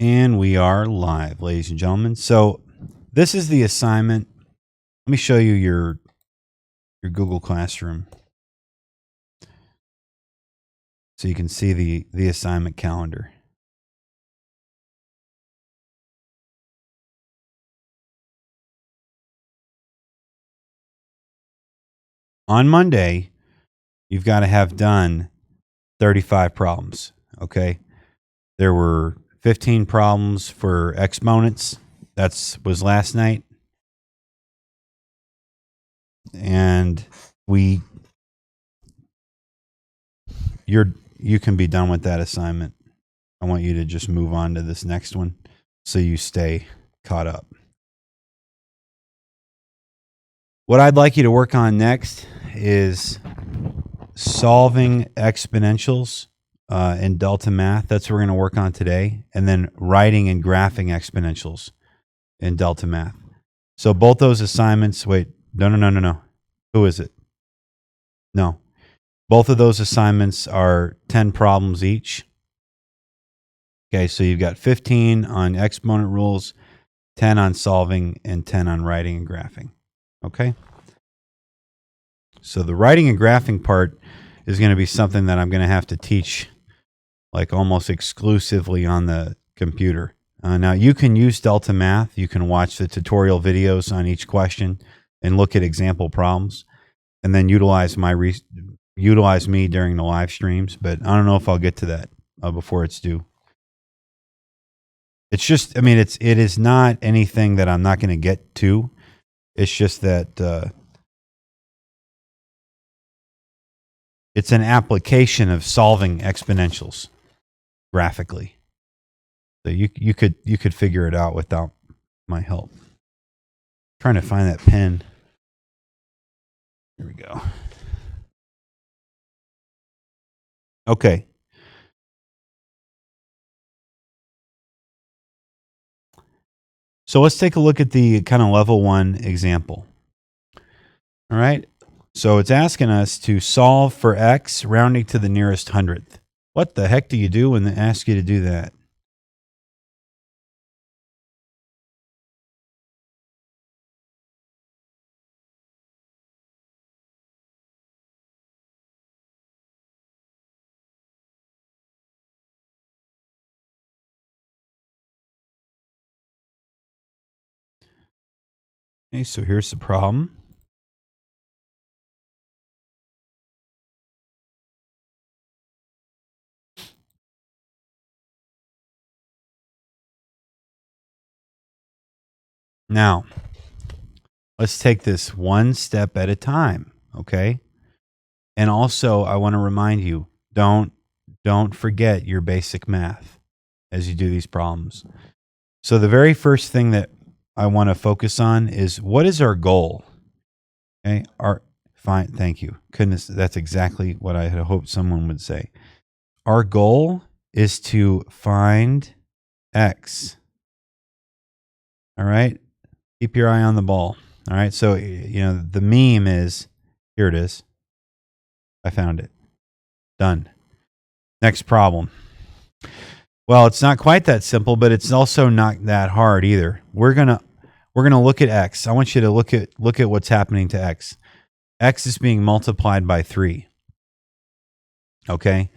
And we are live, ladies and gentlemen. So this is the assignment. Let me show you your Google Classroom so you can see the assignment calendar. On Monday, you've got to have done 35 problems, okay? There were 15 problems for exponents. That was last night. And you can be done with that assignment. I want you to just move on to this next one so you stay caught up. What I'd like you to work on next is solving exponentials in Delta Math. That's what we're going to work on today. And then writing and graphing exponentials in Delta Math. So both those assignments, wait, no. Who is it? No. Both of those assignments are 10 problems each. Okay, so you've got 15 on exponent rules, 10 on solving, and 10 on writing and graphing. Okay? So the writing and graphing part is going to be something that I'm going to have to teach like almost exclusively on the computer. Now, you can use Delta Math. You can watch the tutorial videos on each question and look at example problems and then utilize me during the live streams. But I don't know if I'll get to that before it's due. It's just, I mean, it is not anything that I'm not going to get to. It's just that it's an application of solving exponentials graphically. So you could figure it out without my help. I'm trying to find that pen. Here we go. Okay. So let's take a look at the kind of level 1 example. All right. So it's asking us to solve for x rounding to the nearest hundredth. What the heck do you do when they ask you to do that? Okay, so here's the problem. Now, let's take this one step at a time, okay? And also, I want to remind you, don't forget your basic math as you do these problems. So the very first thing that I want to focus on is, what is our goal? Okay, fine, thank you. Goodness, that's exactly what I had hoped someone would say. Our goal is to find x. All right? Keep your eye on the ball. All right? So, the meme is, here it is. I found it. Done. Next problem. Well, it's not quite that simple, but it's also not that hard either. We're gonna look at x. I want you to look at what's happening to x. X is being multiplied by 3. Okay?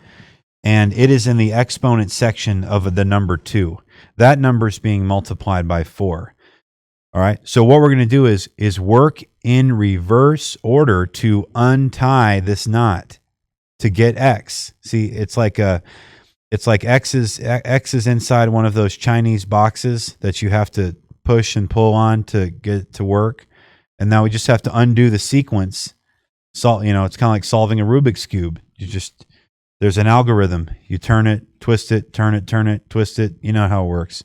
And it is in the exponent section of the number 2. That number is being multiplied by 4. All right? So what we're going to do is work in reverse order to untie this knot to get x. See, it's like x is inside one of those Chinese boxes that you have to push and pull on to get it to work. And now we just have to undo the sequence. It's kind of like solving a Rubik's Cube. There's an algorithm. You turn it, twist it, turn it, twist it. You know how it works.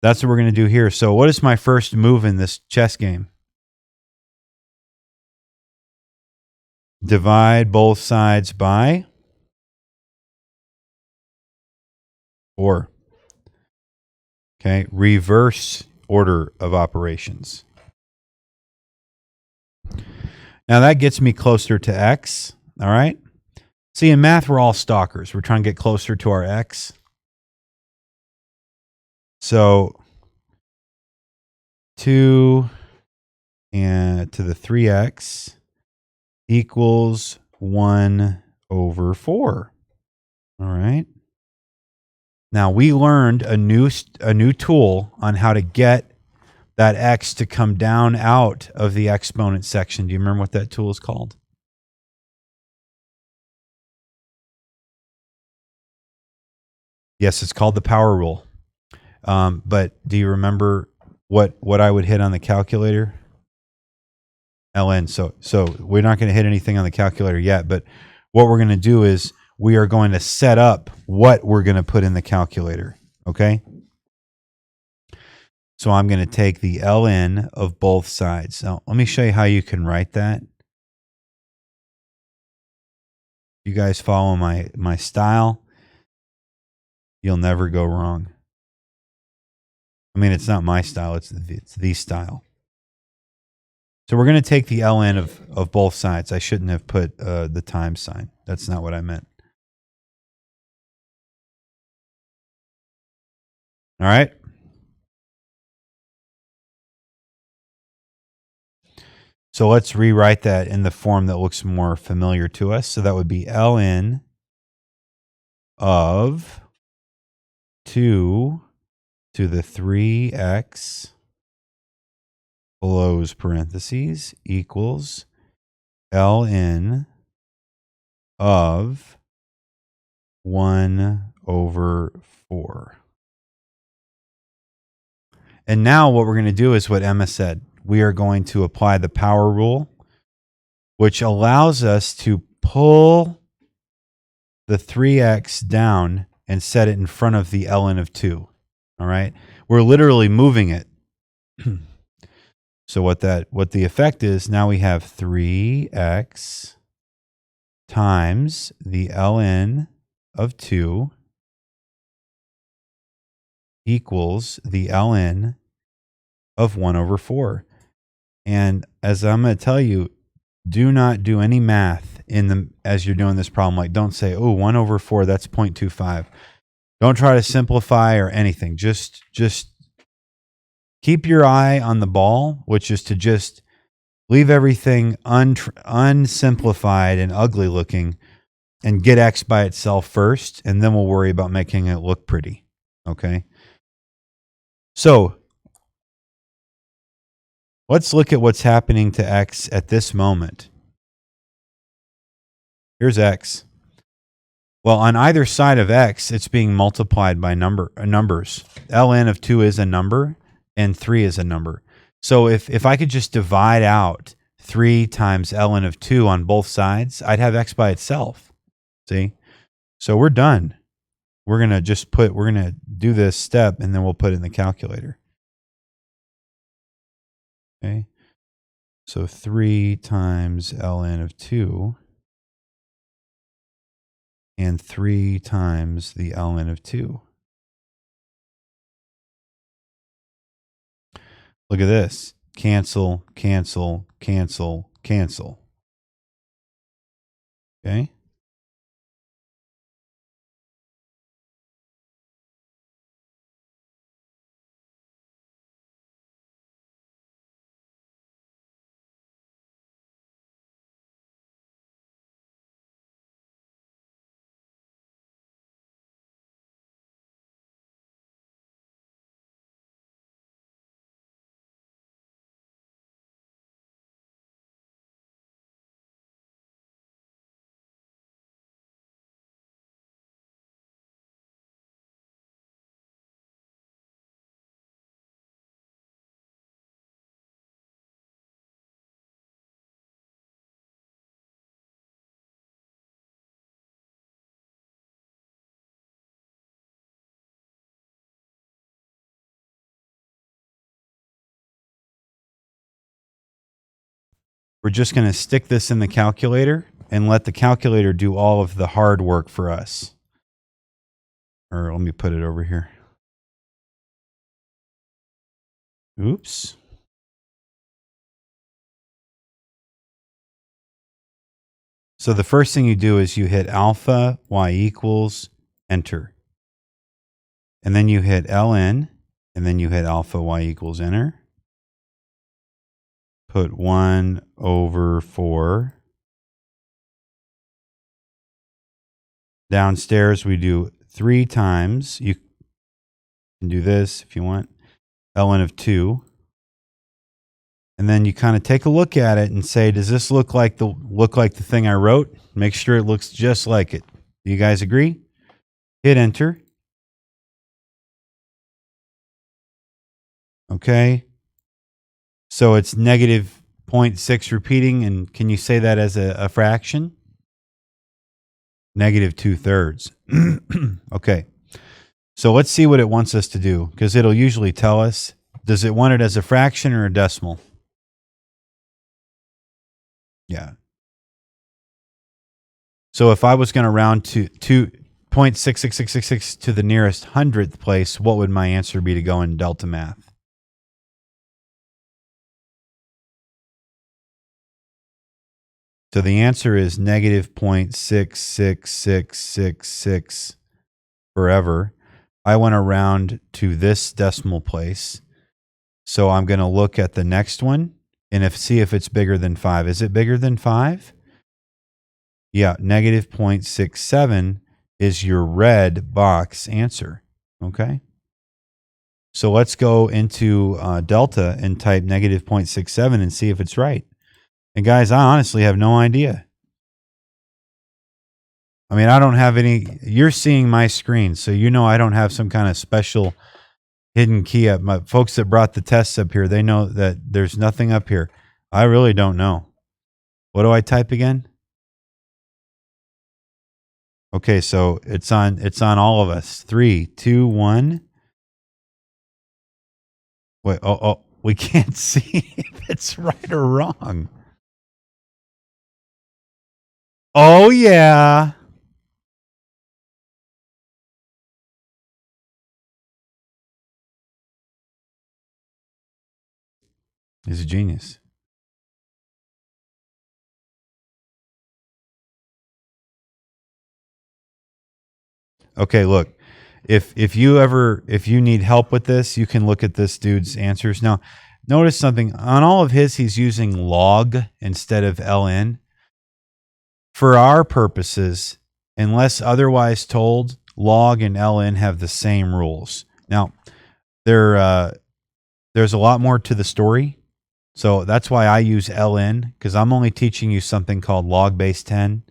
That's what we're going to do here. So what is my first move in this chess game? Divide both sides by 4. Okay, reverse order of operations. Now that gets me closer to x, all right? See, in math, we're all stalkers. We're trying to get closer to our x. So 2 and to the 3x equals 1 over 4. All right. Now we learned a new tool on how to get that x to come down out of the exponent section. Do you remember what that tool is called? Yes, it's called the power rule. But do you remember what I would hit on the calculator? ln. So we're not going to hit anything on the calculator yet, but what we're going to do is we are going to set up what we're going to put in the calculator. Okay? So I'm going to take the ln of both sides. Now, let me show you how you can write that. You guys follow my style, you'll never go wrong. I mean, it's not my style, it's the style. So we're going to take the ln of both sides. I shouldn't have put the times sign. That's not what I meant. All right? So let's rewrite that in the form that looks more familiar to us. So that would be ln of 2 to the 3x close parentheses equals ln of 1 over 4. And now what we're going to do is what Emma said. We are going to apply the power rule, which allows us to pull the 3x down and set it in front of the ln of 2. All right? We're literally moving it. So what the effect is, now we have 3x times the ln of 2 equals the ln of 1 over 4. And as I'm going to tell you, do not do any math as you're doing this problem. Like, don't say, oh, 1 over 4, that's 0.25. Don't try to simplify or anything. Just keep your eye on the ball, which is to just leave everything unsimplified and ugly looking and get x by itself first, and then we'll worry about making it look pretty. Okay? So let's look at what's happening to x at this moment. Here's x. Well, on either side of x, it's being multiplied by numbers. ln of 2 is a number, and 3 is a number. So if I could just divide out 3 times ln of 2 on both sides, I'd have x by itself. See? So we're done. We're going to do this step, and then we'll put it in the calculator. Okay? So 3 times ln of 2 and 3 times the ln of 2. Look at this. Cancel, cancel, cancel, cancel. Okay? We're just going to stick this in the calculator and let the calculator do all of the hard work for us. Or let me put it over here. Oops. So the first thing you do is you hit alpha y equals enter. And then you hit ln And then you hit alpha y equals enter. Put 1 over 4. Downstairs, we do 3 times. You can do this if you want. ln of 2. And then you kind of take a look at it and say, does this look like the thing I wrote? Make sure it looks just like it. Do you guys agree? Hit enter. Okay. So it's negative 0.6 repeating, and can you say that as a fraction? Negative 2/3. Okay. So let's see what it wants us to do, because it'll usually tell us. Does it want it as a fraction or a decimal? Yeah. So if I was going to round to 2.66666 to the nearest hundredth place, what would my answer be to go in delta math? So the answer is negative 0.66666 forever. I want to round to this decimal place. So I'm going to look at the next one and see if it's bigger than 5. Is it bigger than 5? Yeah, negative 0.67 is your red box answer. Okay. So let's go into delta and type negative 0.67 and see if it's right. And guys, I honestly have no idea. I mean, I don't have any. You're seeing my screen, so you know I don't have some kind of special hidden key up. My folks that brought the tests up here, they know that there's nothing up here. I really don't know. What do I type again? Okay, so it's on all of us. 3, 2, 1. Wait, we can't see if it's right or wrong. Oh yeah. He's a genius. Okay, look. If you need help with this, you can look at this dude's answers. Now, notice something. On all of his, he's using log instead of ln. For our purposes, unless otherwise told, log and ln have the same rules. Now, there's a lot more to the story. So that's why I use ln, because I'm only teaching you something called log base 10.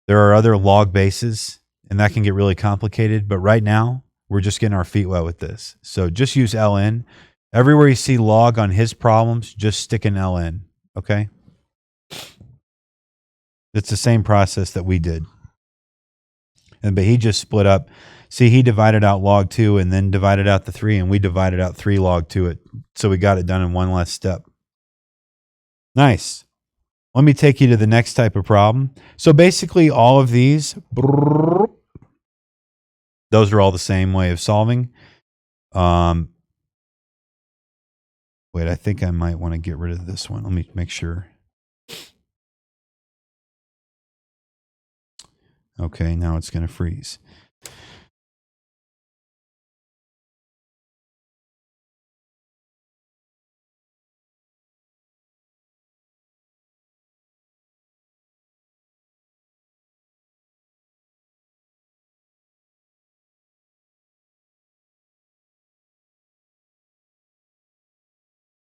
There are other log bases, and that can get really complicated. But right now, we're just getting our feet wet with this. So just use ln. Everywhere you see log on his problems, just stick an ln. Okay? It's the same process that we did. But he just split up. See, he divided out log 2 and then divided out the 3, and we divided out 3 log 2 it. So we got it done in one less step. Nice. Let me take you to the next type of problem. So basically all of these, those are all the same way of solving. Wait, I think I might want to get rid of this one. Let me make sure. Okay, now it's going to freeze.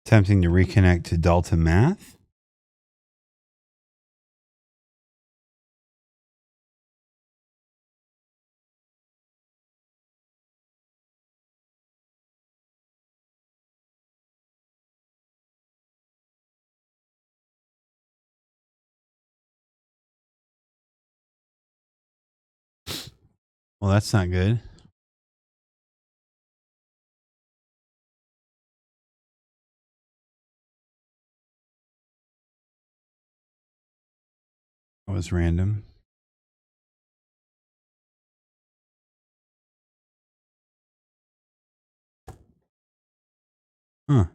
Attempting to reconnect to Delta Math. Well, that's not good. That was random. Huh.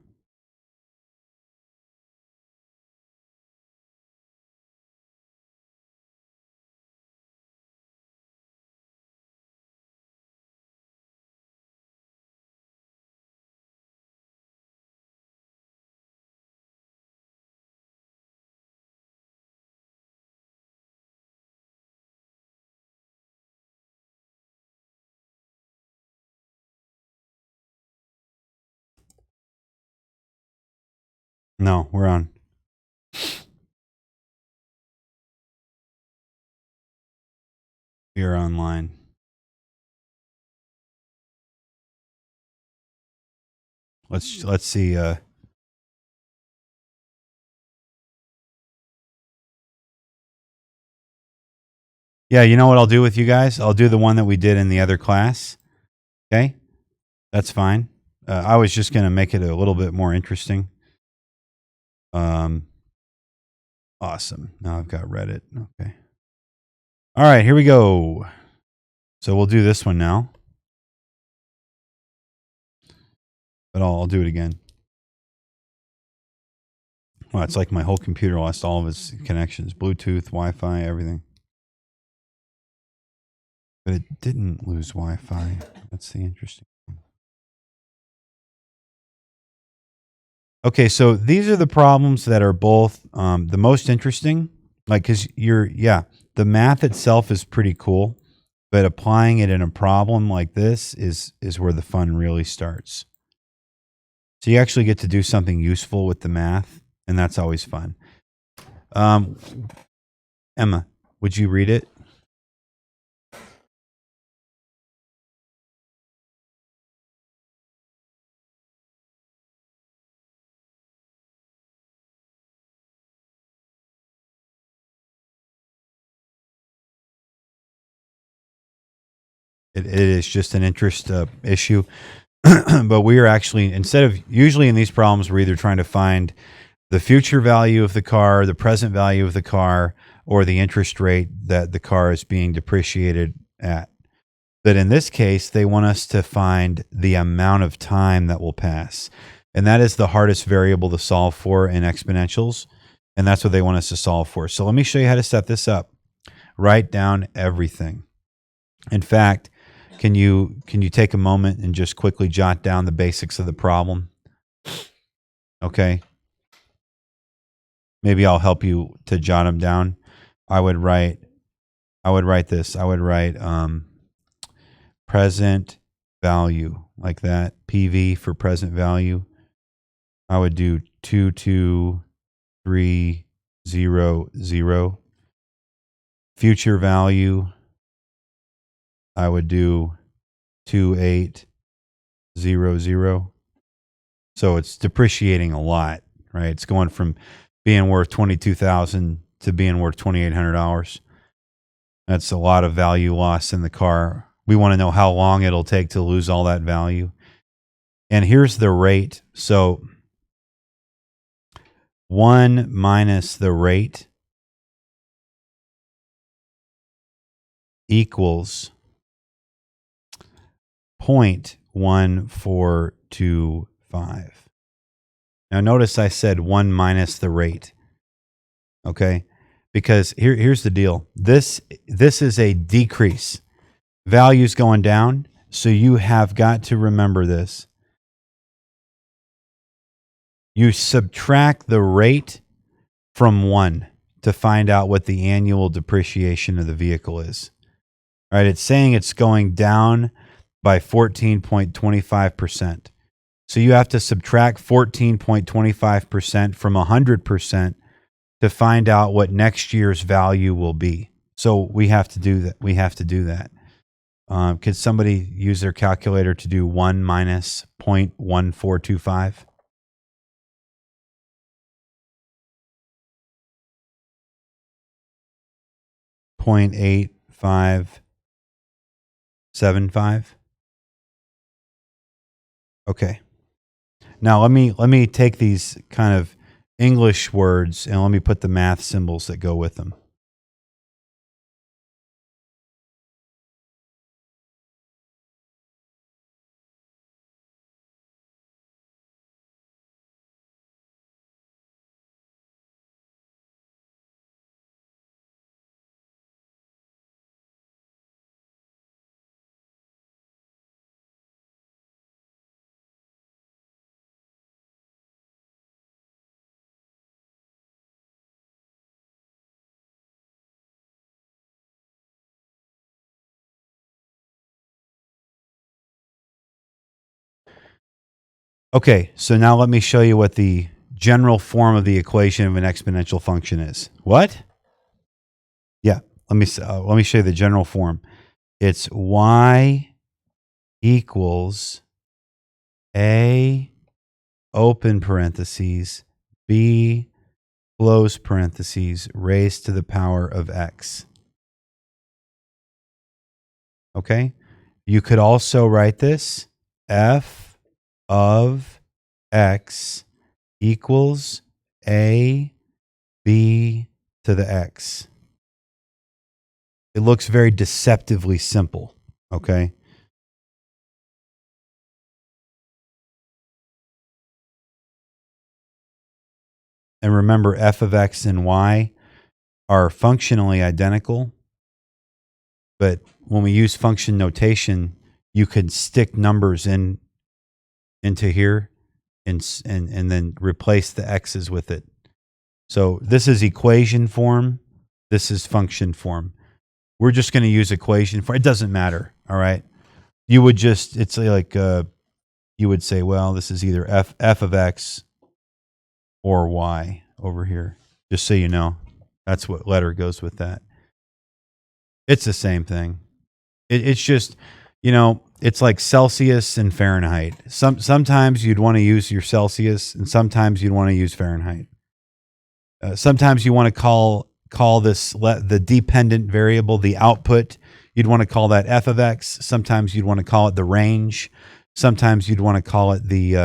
No, we're on. We are online. Let's see. Yeah, you know what I'll do with you guys? I'll do the one that we did in the other class. Okay, that's fine. I was just going to make it a little bit more interesting. Awesome. Now I've got Reddit. Okay. All right, here we go. So we'll do this one now, but I'll do it again. Well, it's like my whole computer lost all of its connections, Bluetooth, Wi-Fi, everything. But it didn't lose Wi-Fi. That's the interesting thing. Okay, so these are the problems that are both the most interesting. Like, because the math itself is pretty cool, but applying it in a problem like this is where the fun really starts. So you actually get to do something useful with the math, and that's always fun. Emma, would you read it? It is just an interest issue. But we are actually, instead of, usually in these problems, we're either trying to find the future value of the car, the present value of the car, or the interest rate that the car is being depreciated at. But in this case, they want us to find the amount of time that will pass. And that is the hardest variable to solve for in exponentials. And that's what they want us to solve for. So let me show you how to set this up. Write down everything. In fact, can you take a moment and just quickly jot down the basics of the problem? Okay. Maybe I'll help you to jot them down. I would write this. I would write present value, like that. PV for present value. I would do 22300. Future value, I would do 2800. So it's depreciating a lot, right? It's going from being worth $22,000 to being worth $2,800. That's a lot of value loss in the car. We want to know how long it'll take to lose all that value. And here's the rate. So 1 minus the rate equals 0.1425. Now notice I said 1 minus the rate. Okay? Because here's the deal. This is a decrease. Value's going down, so you have got to remember this. You subtract the rate from 1 to find out what the annual depreciation of the vehicle is. Right? It's saying it's going down by 14.25%. So you have to subtract 14.25% from 100% to find out what next year's value will be. So we have to do that. Could somebody use their calculator to do 1 minus 0.1425? $0.8575. Okay. Now let me take these kind of English words and let me put the math symbols that go with them. Okay, so now let me show you what the general form of the equation of an exponential function is? What? Yeah, let me show you the general form. It's y equals a open parentheses b close parentheses raised to the power of x. Okay? You could also write this f of x equals a b to the x. It looks very deceptively simple, okay? And remember, f of x and y are functionally identical, but when we use function notation, you could stick numbers into here and then replace the x's with it. So this is equation form. This is function form. We're just going to use equation form. It doesn't matter, all right? You would just, it's like, you would say, well, this is either f of x or y over here, just so you know. That's what letter goes with that. It's the same thing. It's just, it's like Celsius and Fahrenheit. Sometimes you'd want to use your Celsius, and sometimes you'd want to use Fahrenheit. Sometimes you want to call this the dependent variable, the output. You'd want to call that f of x. Sometimes you'd want to call it the range. Sometimes you'd want to call it the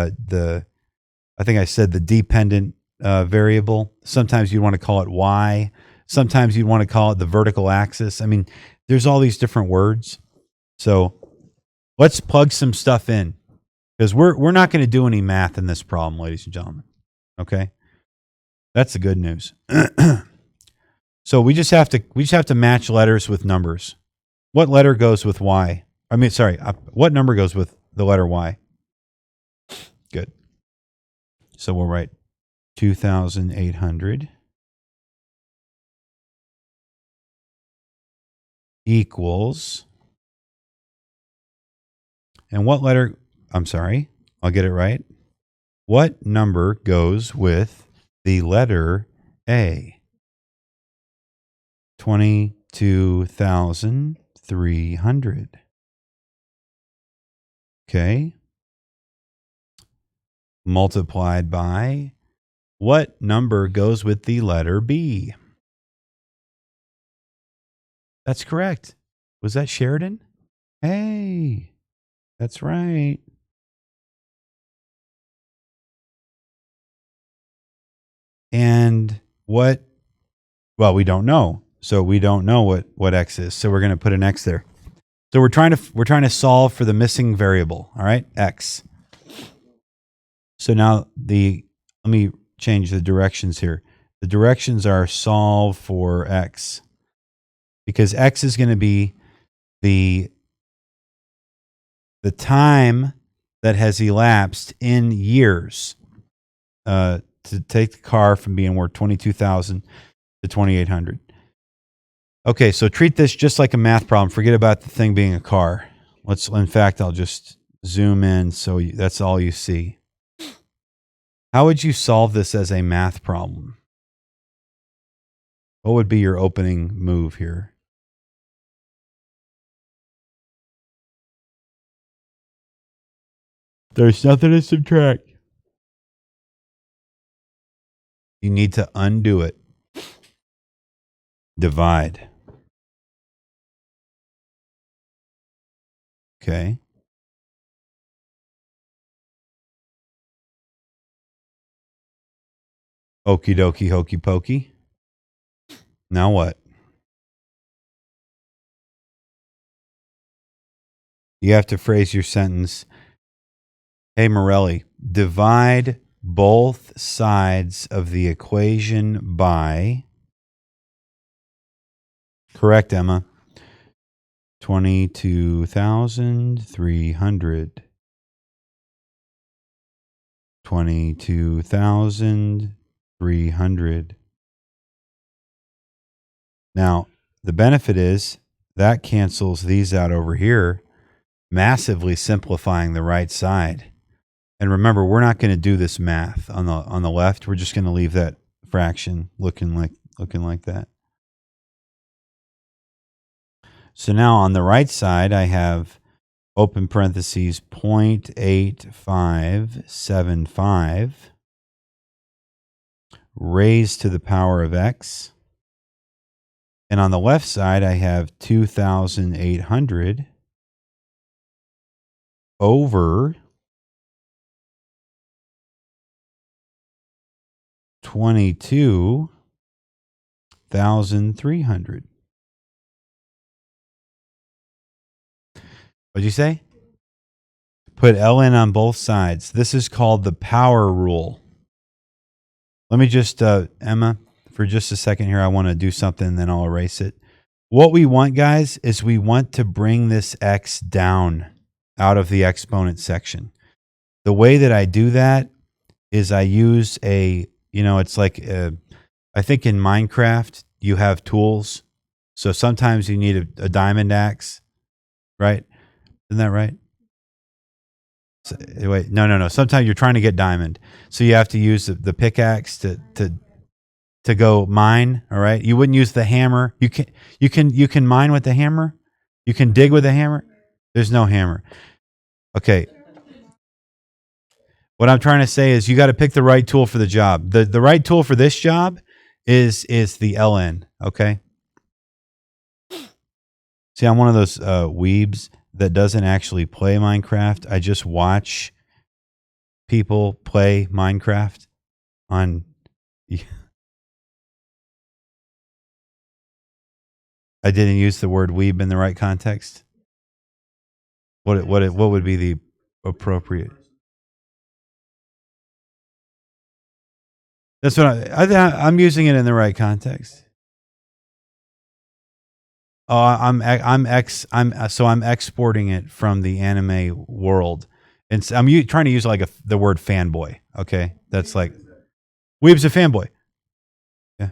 I think I said the dependent variable. Sometimes you'd want to call it y. Sometimes you'd want to call it the vertical axis. I mean, there's all these different words. So let's plug some stuff in, because we're not going to do any math in this problem, ladies and gentlemen. Okay, that's the good news. So we just have to match letters with numbers. What letter goes with y? What number goes with the letter y? Good. So we'll write 2,800 equals, and what letter, I'll get it right. What number goes with the letter A? 22,300. Okay. Multiplied by what number goes with the letter B? That's correct. Was that Sheridan? Hey, that's right. And what? Well, we don't know. So we don't know what x is. So we're going to put an x there. So we're trying to solve for the missing variable. All right, x. So now let me change the directions here. The directions are solve for x, because x is going to be the time that has elapsed in years to take the car from being worth 22,000 to 2,800. Okay, so treat this just like a math problem. Forget about the thing being a car. In fact, I'll just zoom in so that's all you see. How would you solve this as a math problem? What would be your opening move here? There's nothing to subtract. You need to undo it. Divide. Okay. Okie dokie, hokey pokey. Now what? You have to phrase your sentence. Hey, Morelli, divide both sides of the equation by. Correct, Emma. 22,300. 22,300. Now, the benefit is that cancels these out over here, massively simplifying the right side. And remember, we're not going to do this math on the left. We're just going to leave that fraction looking like that. So now on the right side, I have open parentheses 0.8575 raised to the power of x. And on the left side, I have 2,800 over 22,300. What'd you say? Put ln on both sides. This is called the power rule. Let me just, Emma, for just a second here, I want to do something, then I'll erase it. What we want, guys, is we want to bring this x down out of the exponent section. The way that I do that is I use it's like, I think in Minecraft, you have tools. So sometimes you need a diamond axe, right? Isn't that right? So, wait, no. Sometimes you're trying to get diamond. So you have to use the pickaxe to go mine, all right? You wouldn't use the hammer. You can mine with the hammer? You can dig with the hammer? There's no hammer. Okay. What I'm trying to say is you got to pick the right tool for the job. The right tool for this job is the ln, okay? See, I'm one of those weebs that doesn't actually play Minecraft. I just watch people play Minecraft on... I didn't use the word weeb in the right context. What would be the appropriate? That's what I'm using it in the right context. Oh, I'm exporting it from the anime world, and so I'm trying to use like the word fanboy. Okay, that's like weeb's a fanboy. Yeah.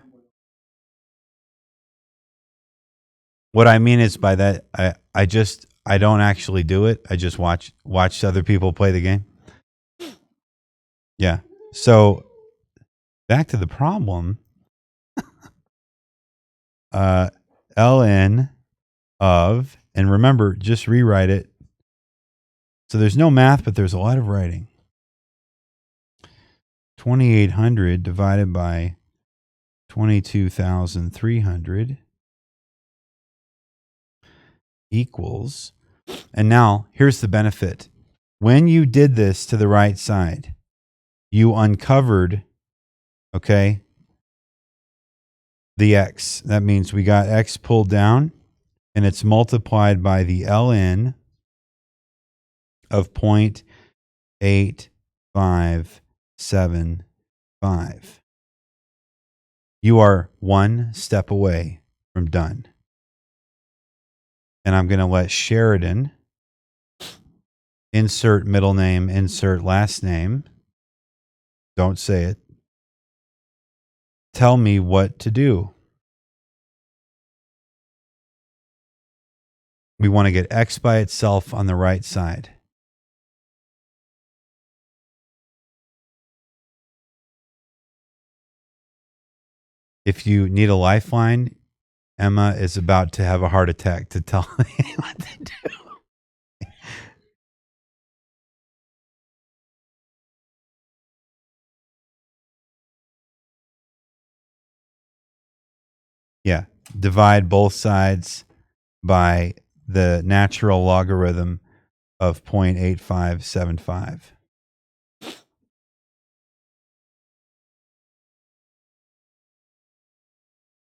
What I mean is by that, I don't actually do it. I just watch other people play the game. Yeah. So back to the problem. Ln of, and remember, just rewrite it. So there's no math, but there's a lot of writing. 2,800 divided by 22,300 equals, and now here's the benefit. When you did this to the right side, you uncovered, okay, the x. That means we got x pulled down, and it's multiplied by the ln of 0.8575. You are one step away from done. And I'm going to let Sheridan insert middle name, insert last name. Don't say it. Tell me what to do. We want to get x by itself on the right side. If you need a lifeline, Emma is about to have a heart attack to tell me what to do. Yeah, divide both sides by the natural logarithm of 0.8575.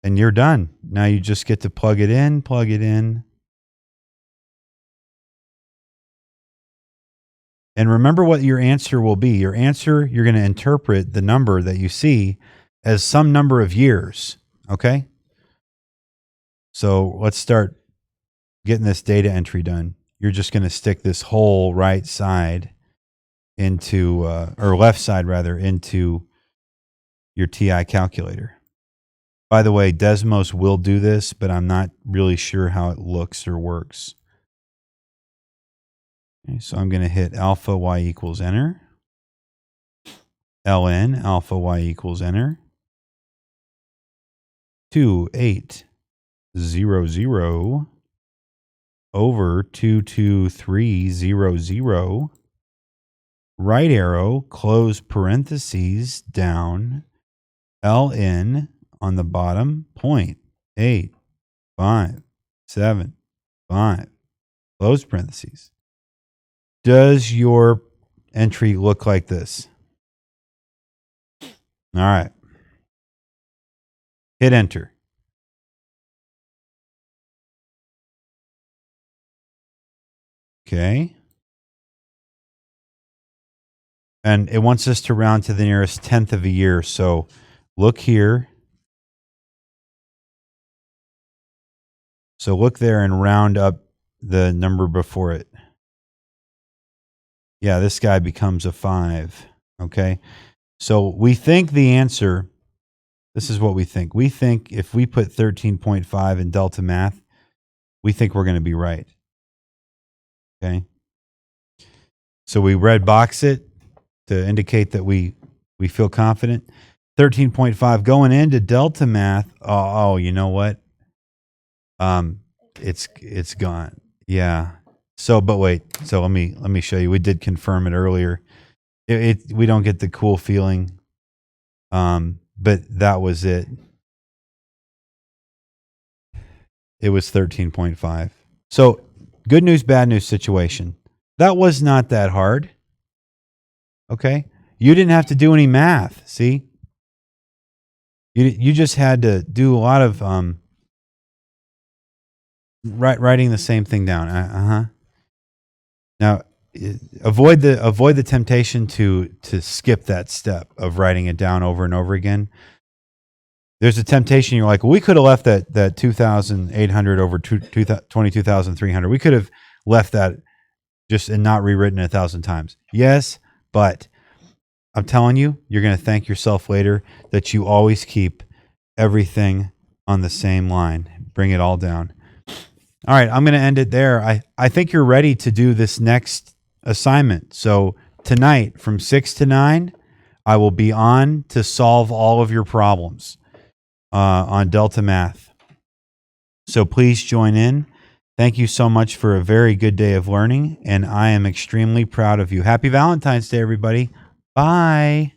And you're done. Now you just get to plug it in. And remember what your answer will be. Your answer, you're going to interpret the number that you see as some number of years. Okay? So let's start getting this data entry done. You're just going to stick this whole right side into, or left side rather, into your TI calculator. By the way, Desmos will do this, but I'm not really sure how it looks or works. Okay, so I'm going to hit alpha y equals enter. ln alpha y equals enter. 2800 over 22300. Right arrow, close parentheses down, ln on the bottom, 0.8575, close parentheses. Does your entry look like this? All right. Hit enter. Okay. And it wants us to round to the nearest tenth of a year. So look here. So look there and round up the number before it. Yeah, this guy becomes a 5. Okay. So we think the answer, this is what we think. We think if we put 13.5 in Delta Math, we think we're going to be right. Okay. So we red box it to indicate that we feel confident. 13.5 going into Delta Math. Oh, you know what? It's gone. Yeah. So, but wait. So let me show you. We did confirm it earlier. We don't get the cool feeling. But that was it. It was 13.5. So good news, bad news situation. That was not that hard. Okay. You didn't have to do any math. See, you just had to do a lot of, writing the same thing down. Now, avoid the temptation to skip that step of writing it down over and over again. There's a temptation. You're like, well, we could have left that 2,800 over 22,300. We could have left that just and not rewritten it 1,000 times. Yes, but I'm telling you, you're going to thank yourself later that you always keep everything on the same line. Bring it all down. All right, I'm going to end it there. I think you're ready to do this next assignment. So tonight from 6 to 9, I will be on to solve all of your problems on Delta Math. So please join in. Thank you so much for a very good day of learning, and I am extremely proud of you. Happy Valentine's Day, everybody. Bye.